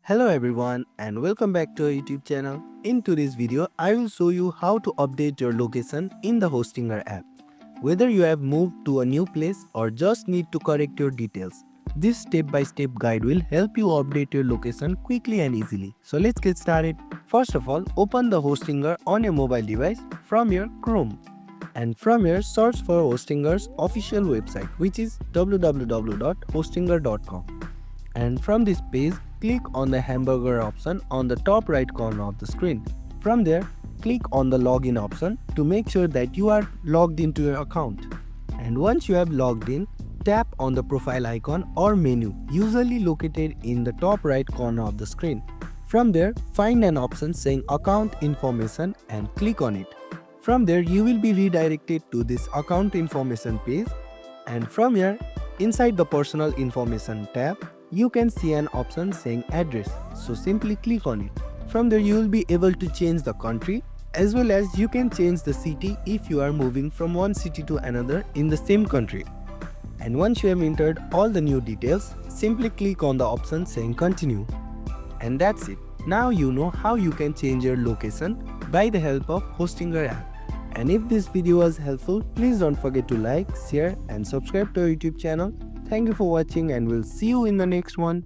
Hello everyone and welcome back to our YouTube channel. In today's video, I will show you how to update your location in the Hostinger app. Whether you have moved to a new place or just need to correct your details, this step-by-step guide will help you update your location quickly and easily. So let's get started. First of all, open the Hostinger on your mobile device from your Chrome. And from here, search for Hostinger's official website, which is www.hostinger.com. And from this page, click on the hamburger option on the top right corner of the screen. From there, click on the login option to make sure that you are logged into your account. And once you have logged in, tap on the profile icon or menu, usually located in the top right corner of the screen. From there, find an option saying account information and click on it. From there, you will be redirected to this account information page. And from here, inside the personal information tab, you can see an option saying address, so simply click on it. From there you will be able to change the country as well as you can change the city if you are moving from one city to another in the same country. And once you have entered all the new details, simply click on the option saying continue. And that's it. Now you know how you can change your location by the help of Hostinger app. And if this video was helpful, please don't forget to like, share and subscribe to our YouTube channel. Thank you for watching and we'll see you in the next one.